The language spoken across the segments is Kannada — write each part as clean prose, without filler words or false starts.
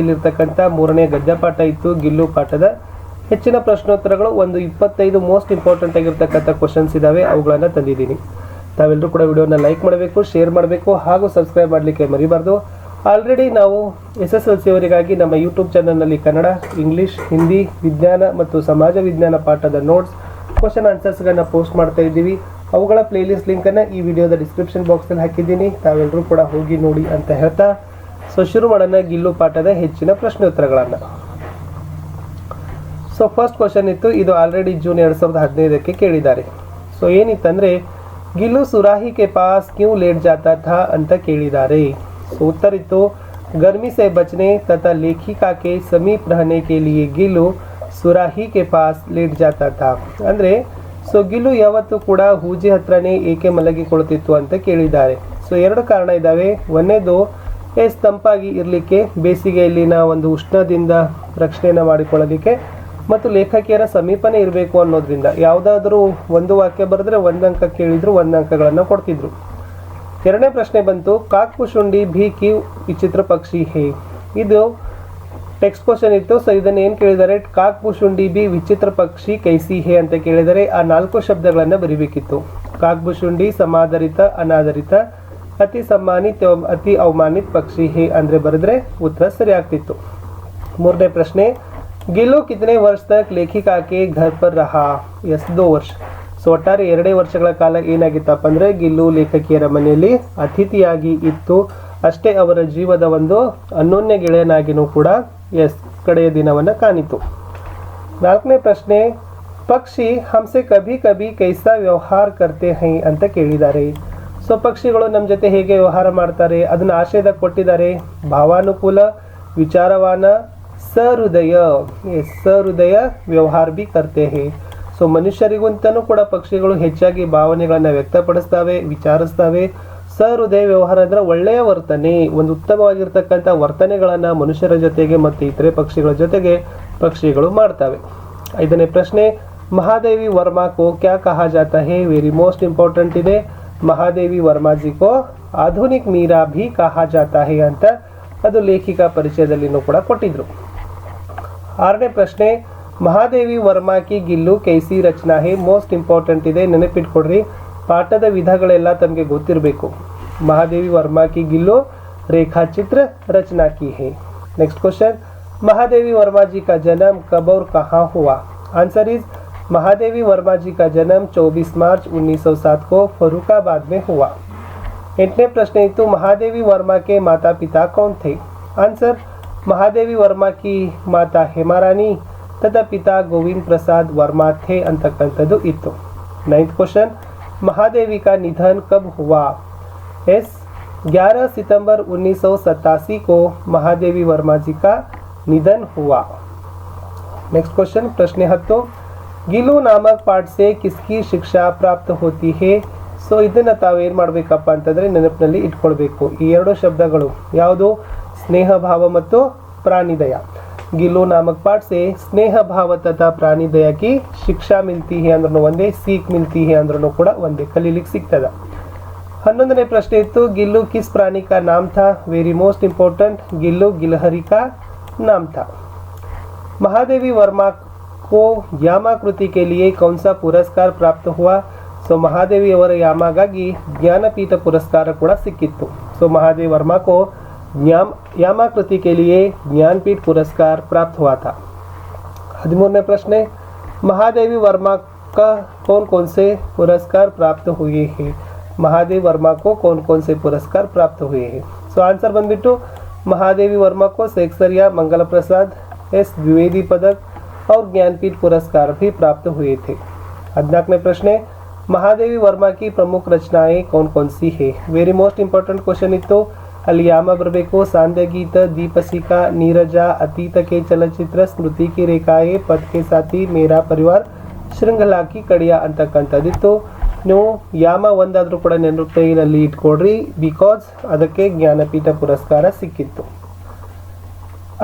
ಇಲ್ಲಿರ್ತಕ್ಕಂಥ ಮೂರನೇ ಗದ್ಯ ಪಾಠ ಇತ್ತು. ಗಿಲ್ಲು ಪಾಠದ ಹೆಚ್ಚಿನ ಪ್ರಶ್ನೋತ್ತರಗಳು ಒಂದು 25 ಮೋಸ್ಟ್ ಇಂಪಾರ್ಟೆಂಟ್ ಆಗಿರ್ತಕ್ಕಂಥ ಕ್ವಶನ್ಸ್ ಇದ್ದಾವೆ, ಅವುಗಳನ್ನು ತಂದಿದ್ದೀನಿ. ತಾವೆಲ್ಲರೂ ಕೂಡ ವಿಡಿಯೋನ ಲೈಕ್ ಮಾಡಬೇಕು, ಶೇರ್ ಮಾಡಬೇಕು ಹಾಗೂ ಸಬ್ಸ್ಕ್ರೈಬ್ ಮಾಡಲಿಕ್ಕೆ ಮರಿಬಾರ್ದು. ಆಲ್ರೆಡಿ ನಾವು SSLC ಅವರಿಗಾಗಿ ನಮ್ಮ ಯೂಟ್ಯೂಬ್ ಚಾನಲ್ನಲ್ಲಿ ಕನ್ನಡ, ಇಂಗ್ಲೀಷ್, ಹಿಂದಿ, ವಿಜ್ಞಾನ ಮತ್ತು ಸಮಾಜ ವಿಜ್ಞಾನ ಪಾಠದ ನೋಟ್ಸ್, ಕ್ವಶನ್ ಆನ್ಸರ್ಸ್ಗಳನ್ನ ಪೋಸ್ಟ್ ಮಾಡ್ತಾ ಇದ್ದೀವಿ. ಅವುಗಳ ಪ್ಲೇಲಿಸ್ಟ್ ಲಿಂಕನ್ನು ಈ ವಿಡಿಯೋದ ಡಿಸ್ಕ್ರಿಪ್ಷನ್ ಬಾಕ್ಸಲ್ಲಿ ಹಾಕಿದ್ದೀನಿ, ತಾವೆಲ್ಲರೂ ಕೂಡ ಹೋಗಿ ನೋಡಿ ಅಂತ ಹೇಳ್ತಾ ಶುರು ಮಾಡೋಣ ಗಿಲ್ಲು ಪಾಠದ ಹೆಚ್ಚಿನ ಪ್ರಶ್ನೋತ್ತರಗಳನ್ನು. ಫಸ್ಟ್ ಕ್ವಶನ್ ಇತ್ತು, ಇದು ಆಲ್ರೆಡಿ ಜೂನ್ 2015ಕ್ಕೆ ಕೇಳಿದ್ದಾರೆ. ಏನಿತ್ತಂದರೆ ಗಿಲ್ಲು ಸುರಾಹಿ ಕೆ ಪಾಸ್ ಕ್ಯೂ ಲೇಟ್ ಜಾತಾ ಥಾ ಅಂತ ಕೇಳಿದ್ದಾರೆ. उत्तर इतो गर्मी से बचने तथा लेखिका के समीप रहने के लिए गिल्ಲು ಸುರಾಹಿ ಕೆ ಪಾಸ್ ಲೇಟ್ ಜಾತಾ ಥಾ. ಅಂದರೆ ಗಿಲ್ಲು ಯಾವತ್ತೂ ಕೂಡ ಹೂಜಿ ಹತ್ರನೇ ಏಕೆ ಮಲಗಿಕೊಳ್ತಿತ್ತು ಅಂತ ಕೇಳಿದ್ದಾರೆ. ಎರಡು ಕಾರಣ ಇದ್ದಾವೆ. ಒಂದನೇದು ತಂಪಾಗಿ ಇರಲಿಕ್ಕೆ, ಬೇಸಿಗೆಯಲ್ಲಿನ ಒಂದು ಉಷ್ಣದಿಂದ ರಕ್ಷಣೆಯನ್ನು ಮಾಡಿಕೊಳ್ಳಲಿಕ್ಕೆ, ಮತ್ತು ಲೇಖಕಿಯರ ಸಮೀಪನೇ ಇರಬೇಕು ಅನ್ನೋದ್ರಿಂದ. ಯಾವುದಾದ್ರೂ ಒಂದು ವಾಕ್ಯ ಬರೆದ್ರೆ 1 ಅಂಕ ಕೇಳಿದ್ರು 1 ಅಂಕಗಳನ್ನು ಕೊಡ್ತಿದ್ರು. ಎರಡನೇ ಪ್ರಶ್ನೆ ಬಂತು, ಕಾಕ್ಪುಶುಂಡಿ ಭಿ ಕ್ಯೂ ವಿಚಿತ್ರ ಪಕ್ಷಿ ಹೇ. ಇದು ಟೆಕ್ಸ್ಟ್ ಕ್ವಶನ್ ಇತ್ತು. ಇದನ್ನು ಏನು ಕೇಳಿದ್ದಾರೆ, ಕಾಕ್ಪುಶುಂಡಿ ಭಿ ವಿಚಿತ್ರ ಪಕ್ಷಿ ಕೈಸಿ ಹೇ ಅಂತ ಕೇಳಿದರೆ ಆ 4 ಶಬ್ದಗಳನ್ನು ಬರಿಬೇಕಿತ್ತು. ಕಾಕ್ಪುಶುಂಡಿ ಸಮಾದರಿತ, ಅನಾದರಿತ, ಅತಿ ಸಮ್ಮಾನಿತ, ಅತಿ ಅವಮಾನಿತ ಪಕ್ಷಿ ಹೇ ಅಂದರೆ ಬರೆದ್ರೆ ಉತ್ತರ ಸರಿ ಆಗ್ತಿತ್ತು. ಮೂರನೇ ಪ್ರಶ್ನೆ, ಗಿಲ್ಲು ಕಿತನೆ ವರ್ಷ ತಕ್ ಲೇಖಿಕಾ ಕೆ ಘರ್ ಪರ್ ರಹಾ. 2 ವರ್ಷ. ಒಟ್ಟಾರೆ 2 ವರ್ಷಗಳ ಕಾಲ ಏನಾಗಿತ್ತಪ್ಪ ಅಂದರೆ ಗಿಲ್ಲು ಲೇಖಕಿಯರ ಮನೆಯಲ್ಲಿ ಅತಿಥಿಯಾಗಿ ಇತ್ತು. ಅಷ್ಟೇ ಅವರ ಜೀವದ ಒಂದು ಅನ್ಯೋನ್ಯ ಗೆಳೆಯನಾಗಿನೂ ಕೂಡ ಕಡೆಯ ದಿನವನ್ನು ಕಾಣಿತು. 4ನೇ ಪ್ರಶ್ನೆ, ಪಕ್ಷಿ ಹಮ್ಸೆ ಕಭಿ ಕಭಿ ಕೈಸಾ ವ್ಯವಹಾರ ಕರ್ತೆ ಹೈ ಅಂತ ಕೇಳಿದ್ದಾರೆ. ಪಕ್ಷಿಗಳು ನಮ್ಮ ಜೊತೆ ಹೇಗೆ ವ್ಯವಹಾರ ಮಾಡ್ತಾರೆ ಅದನ್ನು ಆಶಯದಾಗ ಕೊಟ್ಟಿದ್ದಾರೆ. ಭಾವಾನುಕೂಲ, ವಿಚಾರವಾನ, ಸಹೃದಯ. ಸಹೃದಯ ವ್ಯವಹಾರ ಬಿ ಕರ್ತೆ ಹೈ. ಮನುಷ್ಯರಿಗಂತನೂ ಕೂಡ ಪಕ್ಷಿಗಳು ಹೆಚ್ಚಾಗಿ ಭಾವನೆಗಳನ್ನು ವ್ಯಕ್ತಪಡಿಸ್ತವೆ, ವಿಚಾರಿಸ್ತವೆ. ಸಹೃದಯ ವ್ಯವಹಾರ ಅಂದರೆ ಒಳ್ಳೆಯ ವರ್ತನೆ, ಒಂದು ಉತ್ತಮವಾಗಿರ್ತಕ್ಕಂಥ ವರ್ತನೆಗಳನ್ನು ಮನುಷ್ಯರ ಜೊತೆಗೆ ಮತ್ತು ಇತರೆ ಪಕ್ಷಿಗಳ ಜೊತೆಗೆ ಪಕ್ಷಿಗಳು ಮಾಡ್ತವೆ. 5ನೇ ಪ್ರಶ್ನೆ, ಮಹಾದೇವಿ ವರ್ಮಾ ಕೋ ಕ್ಯಾ ಕಹಾ ಜಾತಾ ಹೈ. ವೆರಿ ಮೋಸ್ಟ್ ಇಂಪಾರ್ಟೆಂಟ್ ಇದೆ. ಮಹಾದೇವಿ ವರ್ಮಾಜಿ ಕೋ ಆಧುನಿಕ್ ಮೀರಾ ಭಿ ಕಹಾ ಜಾತಾ ಹೈ ಅಂತ ಅದು ಲೇಖಿಕಾ ಪರಿಚಯದಲ್ಲಿನೂ ಕೂಡ ಕೊಟ್ಟಿದ್ರು. 6ನೇ ಪ್ರಶ್ನೆ, ಮಹಾದೇವಿ ವರ್ಮಾ ಕಿ ಗಿಲ್ಲು ಕೈಸಿ ರಚನಾ ಹೇ. ಮೋಸ್ಟ್ ಇಂಪಾರ್ಟೆಂಟ್ ಇದೆ, ನೆನಪಿಟ್ಕೊಡ್ರಿ. ಪಾಠದ ವಿಧಗಳೆಲ್ಲ ತಮಗೆ ಗೊತ್ತಿರಬೇಕು. ಮಹಾದೇವಿ ವರ್ಮಾ ಕಿ ಗಿಲ್ಲು ರೇಖಾಚಿತ್ರ ರಚನಾ ಕಿ ಹೇ. नेक्स्ट क्वेश्चन, महादेवी वर्मा जी का जन्म कब और कहाँ हुआ. आंसर इज महादेवी वर्मा जी का जन्म 24 मार्च 1907 को फरुखाबाद में हुआ. 8ನೇ ಪ್ರಶ್ನೆ ಇತ್ತು, महादेवी वर्मा के माता पिता कौन थे. आंसर, महादेवी वर्मा की माता हेमा रानी तथा पिता गोविंद प्रसाद वर्मा थे ಅಂತಕ್ಕಂಥದ್ದು ಇತ್ತು. 9th क्वेश्चन, महादेवी का निधन कब हुआ. 11 सितंबर 1987 को महादेवी वर्मा जी का निधन हुआ. नेक्स्ट क्वेश्चन, प्रश्न 10, ಗಿಲ್ಲು ನಾಮक पाठ से किसकी शिक्षा प्राप्त होती है. ಇದನ್ನು ತಾವೇನು ಮಾಡಬೇಕಪ್ಪ ಅಂತಂದರೆ ನೆನಪಿನಲ್ಲಿ ಇಟ್ಕೊಳ್ಬೇಕು. ಈ 2 ಶಬ್ದಗಳು ಯಾವುದು, ಸ್ನೇಹ ಭಾವ ಮತ್ತು ಪ್ರಾಣಿದಯ. गिल्लू नामक पाठ से स्नेह भाव तथा प्राणीदया की शिक्षा मिलती है अंद्ರೂ ಒಂದೇ, सीख मिलती है अंद्ರೂ ಕೂಡ ಒಂದೇ, ಕಲೀಲಿಕ್ಕೆ ಸಿಗ್ತದೆ. 11ನೇ ಪ್ರಶ್ನೆ ಇತ್ತು, गिल्लू किस प्राणी का नाम था. वेरी मोस्ट इंपॉर्टेंट, गिल्लू गिलहरी का नाम था. महादेवी वर्मा को यामा कृति के लिए कौन सा पुरस्कार प्राप्त हुआ. महादेवी ಅವರ ಯಾಮಗಾಗಿ ಜ್ಞಾನಪೀಠ ಪುರಸ್ಕಾರ ಕೂಡ ಸಿಕ್ಕಿತ್ತು. महादेवी वर्मा को यामा कृति के लिए ज्ञानपीठ पुरस्कार प्राप्त हुआ था. 13ನೇ प्रश्न, महादेवी वर्मा का कौन कौन से पुरस्कार प्राप्त हुए हैं. महादेवी वर्मा को कौन कौन से पुरस्कार प्राप्त हुए हैं. आंसर ಬಂದ್ಬಿಟ್ಟು महादेवी वर्मा को सेक्सरिया मंगल प्रसाद, द्विवेदी पदक और ज्ञानपीठ पुरस्कार भी प्राप्त हुए थे. 14ನೇ प्रश्न, महादेवी वर्मा की प्रमुख रचनाएं कौन कौन सी है. वेरी मोस्ट इंपॉर्टेंट क्वेश्चन इತ್ತು. ಅಲ್ಲಿ ಯಾಮ ಬರಬೇಕು, ಸಾಂಧ್ಯ ಗೀತ, ದೀಪಸಿಕಾ, ನೀರಜ, ಅತೀತ ಕೆ ಚಲಚಿತ್ರ, ಸ್ಮೃತಿ ಕಿ ರೇಖಾಯೆ, ಪಥ್ ಕೆ ಸಾಥಿ, ಮೇರಾ ಪರಿವಾರ, ಶೃಂಗಲಾ ಕಿ ಕಡಿಯಾ ಅಂತಕ್ಕಂಥದ್ದಿತ್ತು. ನೀವು ಯಾಮ ಒಂದಾದರೂ ಕೂಡ ನೆನಪಿನಲ್ಲಿ ಇಟ್ಕೊಡ್ರಿ, ಬಿಕಾಸ್ ಅದಕ್ಕೆ ಜ್ಞಾನಪೀಠ ಪುರಸ್ಕಾರ ಸಿಕ್ಕಿತ್ತು.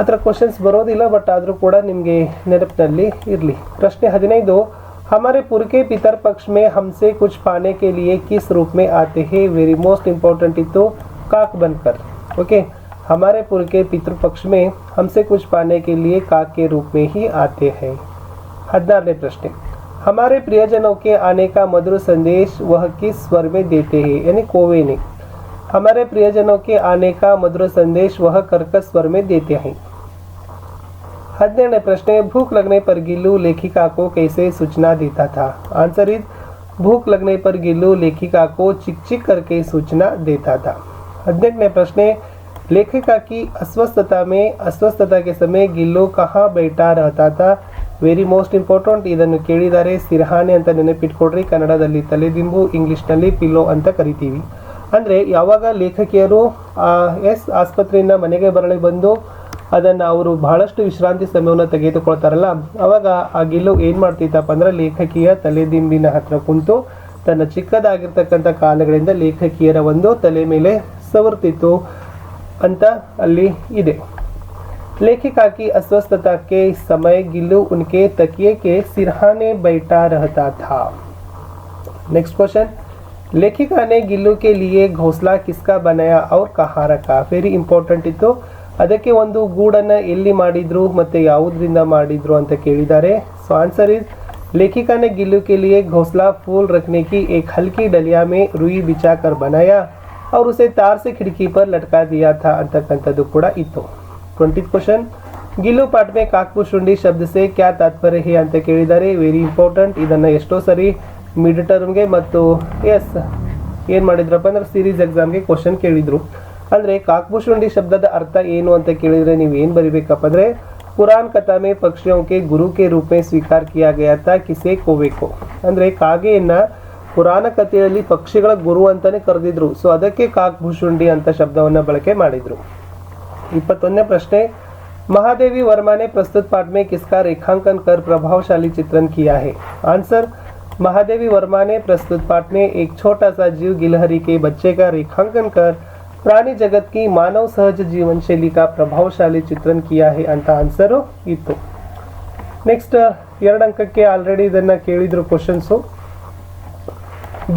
ಅದರ ಕ್ವಶನ್ಸ್ ಬರೋದಿಲ್ಲ, ಬಟ್ ಆದರೂ ಕೂಡ ನಿಮಗೆ ನೆನಪಿನಲ್ಲಿ ಇರಲಿ. ಪ್ರಶ್ನೆ 15, हमारे पुरखे पितर पक्ष में हमसे कुछ पाने के लिए किस रूप में आते हैं. वेरी मोस्ट इंपॉर्टेंट इतो काक बनकर. ओके, हमारे पुर के पितृपक्ष में हमसे कुछ पाने के लिए काक के रूप में ही आते हैं। 14ನೇ ಪ್ರಶ್ನೆ, हमारे प्रियजनों के आने का मधुर संदेश वह किस स्वर में देते हैं, यानी कोवे ने। हमारे प्रियजनों के आने का मधुर संदेश वह कर्कश स्वर में देते हैं। 17ನೇ प्रश्न, भूख लगने पर गिल्लू लेखिका को कैसे सूचना देता था। आंसर इज, भूख लगने पर गिल्लू लेखिका को चिक चिक करके सूचना देता था। 18ನೇ प्रश्न, लेखिका की अस्वस्थता के समय गिल्लू कहाँ बैठा रहता था। ವೆರಿ ಮೋಸ್ಟ್ ಇಂಪಾರ್ಟೆಂಟ್, ಇದನ್ನು ಕೇಳಿದರೆ ಸಿರಹಾನೆ ಅಂತ ನೆನಪಿಟ್ಕೊಡ್ರಿ. ಕನ್ನಡದಲ್ಲಿ ತಲೆದಿಂಬು, ಇಂಗ್ಲಿಷ್ನಲ್ಲಿ ಪಿಲ್ಲೋ ಅಂತ ಕರಿತೀವಿ. ಅಂದರೆ ಯಾವಾಗ ಲೇಖಕಿಯರು ಆಸ್ಪತ್ರೆಯಿಂದ ಮನೆಗೆ ಬರಲಿ ಬಂದು ಅದನ್ನು ಅವರು ಬಹಳಷ್ಟು ವಿಶ್ರಾಂತಿ ಸಮಯವನ್ನು ತೆಗೆದುಕೊಳ್ತಾರಲ್ಲ, ಅವಾಗ ಆ ಗಿಲ್ಲು ಏನು ಮಾಡ್ತಿತ್ತಪ್ಪ ಅಂದ್ರೆ ಲೇಖಕಿಯ ತಲೆದಿಂಬಿನ ಹತ್ರ ಕುಂತು ತನ್ನ ಚಿಕ್ಕದಾಗಿರ್ತಕ್ಕಂಥ ಕಾಲುಗಳಿಂದ ಲೇಖಕಿಯರ ಒಂದು ತಲೆ ಮೇಲೆ ಸವರ್ತಿತ್ತು ಅಂತ ಅಲ್ಲಿ ಇದೆ. लेखिका की अस्वस्थता के समय गिल्लू उनके तकिए के सिरहाने बैठा रहता था। नेक्स्ट क्वेश्चन, लेखिका ने गिल्लू के लिए घोंसला किसका बनाया और कहाँ रखा। ವೆರಿ ಇಂಪಾರ್ಟೆಂಟ್ ಇತ್ತು. ಅದಕ್ಕೆ ಒಂದು ಗೂಡನ್ನು ಎಲ್ಲಿ ಮಾಡಿದ್ರು ಮತ್ತು ಯಾವುದರಿಂದ ಮಾಡಿದ್ರು ಅಂತ ಕೇಳಿದ್ದಾರೆ. ಸೊ ಆನ್ಸರ್ इज, लेखिका ने गिल्लू के लिए घोंसला फूल रखने की एक हल्की डलिया में रुई बिछाकर बनाया और उसे तार से खिड़की पर लटका दिया था ಅಂತಕ್ಕಂಥದ್ದು ಕೂಡ ಇತ್ತು. 20th क्वेश्चन, गिल्लू पाठ में काकपुशुंडी शब्द से क्या तात्पर्य है ಅಂತ ಕೇಳಿದ್ದಾರೆ. Very important. ಇದನ್ನು ಎಷ್ಟೋ ಸರಿ ಮಿಡ್ ಟರ್ಮ್ಗೆ ಮತ್ತು ಏನು ಮಾಡಿದ್ರಪ್ಪ ಅಂದ್ರೆ ಸೀರೀಸ್ ಎಕ್ಸಾಮ್ಗೆ ಕ್ವಶನ್ ಕೇಳಿದ್ರು. ಅಂದರೆ ಕಾಕಪುಶುಂಡಿ ಶಬ್ದದ ಅರ್ಥ ಏನು ಅಂತ ಕೇಳಿದರೆ ನೀವು ಏನು ಬರಿಬೇಕಪ್ಪ ಅಂದರೆ, पुराण कथा में पक्षियों के गुरु के रूप में स्वीकार किया गया था किसे, कोवे को. ಅಂದರೆ ಕಾಗೆಯನ್ನು ಪುರಾಣ ಕಥೆಯಲ್ಲಿ ಪಕ್ಷಿಗಳ ಗುರು ಅಂತಾನೆ ಕರೆದಿದ್ರು. ಸೊ ಅದಕ್ಕೆ ಕಾಕಭೂಷುಂಡಿ ಅಂತ ಶಬ್ದವನ್ನು ಬಳಕೆ ಮಾಡಿದ್ರು. 21ನೇ प्रश्न, महादेवी वर्मा ने प्रस्तुत पाठ में किसका रेखांकन कर प्रभावशाली चित्रण किया है। आंसर, महादेवी वर्मा ने प्रस्तुत पाठ में एक छोटा सा जीव गिलहरी के बच्चे का रेखांकन कर प्राणी जगत की मानव सहज जीवन शैली का प्रभावशाली चित्रण किया है ಅಂತ ಆನ್ಸರ್ ಇತ್ತು. ನೆಕ್ಸ್ಟ್ 2 अंकಕ್ಕೆ ಆಲ್ರೆಡಿ ಇದನ್ನ ಕೇಳಿದ್ರು ಕ್ವೆಶ್ಚನ್ಸ್.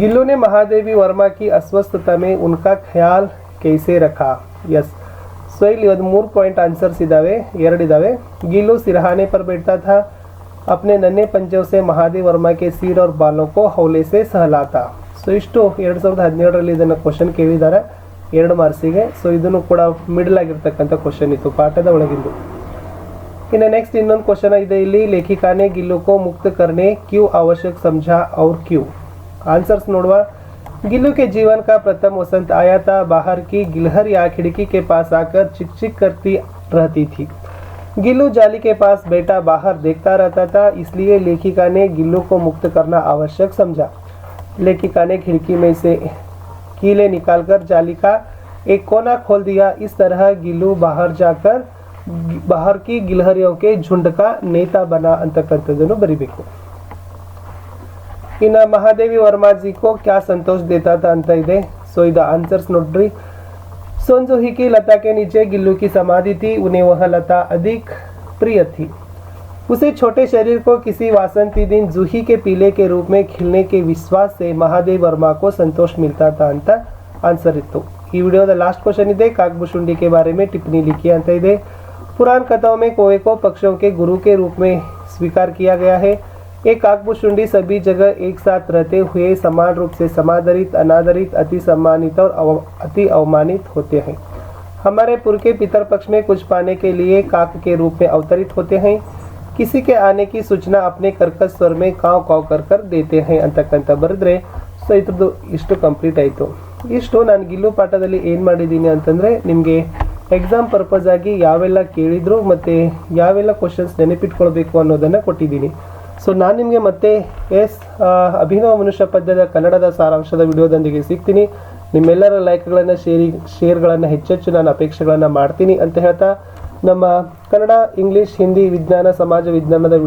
गिल्लू ने महादेवी वर्मा की अस्वस्थता में उनका ख्याल कैसे रखा. यस, ಸೊ ಇಲ್ಲಿ ಒಂದು 3 ಪಾಯಿಂಟ್ ಆನ್ಸರ್ಸ್ ಇದಾವೆ, 2 ಇದಾವೆ. गिल्लू सिरहाने पर बैठता था, अपने नन्हे पंजों से महादेव वर्मा के सिर और बालों को हौले से सहलाता. ಸೊ ಇಷ್ಟು 2017ರಲ್ಲಿ ಇದನ್ನು ಕ್ವಶನ್ ಕೇಳಿದ್ದಾರೆ 2 ಮಾರ್ಕ್ಸಿಗೆ. ಸೊ ಇದನ್ನು ಕೂಡ ಮಿಡಲ್ ಆಗಿರ್ತಕ್ಕಂಥ ಕ್ವಶನ್ ಇತ್ತು ಪಾಠದ ಒಳಗಿಂದು. ಇನ್ನು ನೆಕ್ಸ್ಟ್ ಇನ್ನೊಂದು ಕ್ವಶನ್ ಇದೆ ಇಲ್ಲಿ, लेखिका ने गिल्लू को मुक्त करने क्यों आवश्यक समझा और क्यों. आंसर्स ನೋಡುವ. गिल्लू के जीवन का प्रथम वसंत आया था, बाहर की गिलहरियां खिड़की के पास आकर चिक चिक करती रहती थी. गिल्लू जाली के पास बैठा बाहर देखता रहता था, इसलिए लेखिका ने गिल्लू को मुक्त करना आवश्यक समझा. लेखिका ने खिड़की में से कीले निकालकर जाली का एक कोना खोल दिया. इस तरह गिल्लू बाहर की गिलहरियों के झुंड का नेता बना ಅಂತಕ್ಕಂಥದ್ದನ್ನು ಬರಿಬೇಕು. ಇನ್ನು ಮಹಾದೇವಿ ವರ್ಮಾ जी को क्या संतोष देता था ಅಂತ ಇದೆ. ಸೊ ಇದು ಆನ್ಸರ್ಸ್ ನೋಡ್ರಿ. सोनजूही की लता के नीचे गिल्लू की समाधि थी, उन्हें वह लता अधिक प्रिय थी. उसे छोटे शरीर को किसी वासंती दिन जूही के पीले के रूप में खिलने के विश्वास से महादेव वर्मा को संतोष मिलता था ಅಂತ ಆನ್ಸರ್ ಇತ್ತು. ಈ ವಿಡಿಯೋದ ಲಾಸ್ಟ್ ಕ್ವಶನ್ ಇದೆ, काकभूषुंडी के बारे में टिप्पणी लिखी ಅಂತ ಇದೆ. पुराण कथाओं में कौवे को पक्षियों के गुरु के रूप में स्वीकार किया गया है. एक काकभूषुंडी सभी जगह एक साथ रहते हुए समान रूप से समादरित, अनादरित, अति सम्मानित और अति अवमानित होते हैं. हमारे पुर के पितर पक्ष में कुछ पाने के लिए काक के रूप में अवतरित होते हैं. किसी के आने की सूचना अपने कर्कश स्वर में काव काव कर कर देते हैं ಅಂತಕ್ಕಂತ ಬರೆದ್ರೆ ಸೊ ಇದ್ರದ್ದು ಇಷ್ಟು ಕಂಪ್ಲೀಟ್ ಆಯಿತು. ಇಷ್ಟು ನಾನು ಗಿಲ್ಲು ಪಾಠದಲ್ಲಿ ಏನು ಮಾಡಿದ್ದೀನಿ ಅಂತಂದರೆ ನಿಮಗೆ ಎಕ್ಸಾಮ್ ಪರ್ಪಸ್ ಆಗಿ ಯಾವೆಲ್ಲ ಕೇಳಿದ್ರು ಮತ್ತು ಯಾವೆಲ್ಲ ಕ್ವಶನ್ಸ್ ನೆನಪಿಟ್ಕೊಳ್ಬೇಕು ಅನ್ನೋದನ್ನು ಕೊಟ್ಟಿದ್ದೀನಿ. ಸೊ ನಾನು ನಿಮಗೆ ಮತ್ತೆ ಅಭಿನವ ಮನುಷ್ಯ ಪದ್ಯದ ಕನ್ನಡದ ಸಾರಾಂಶದ ವಿಡಿಯೋದೊಂದಿಗೆ ಸಿಗ್ತೀನಿ. ನಿಮ್ಮೆಲ್ಲರ ಲೈಕ್ಗಳನ್ನು ಶೇರ್ಗಳನ್ನು ಹೆಚ್ಚೆಚ್ಚು ನಾನು ಅಪೇಕ್ಷೆಗಳನ್ನು ಮಾಡ್ತೀನಿ ಅಂತ ಹೇಳ್ತಾ, ನಮ್ಮ ಕನ್ನಡ, ಇಂಗ್ಲೀಷ್, ಹಿಂದಿ, ವಿಜ್ಞಾನ, ಸಮಾಜ ವಿಜ್ಞಾನದ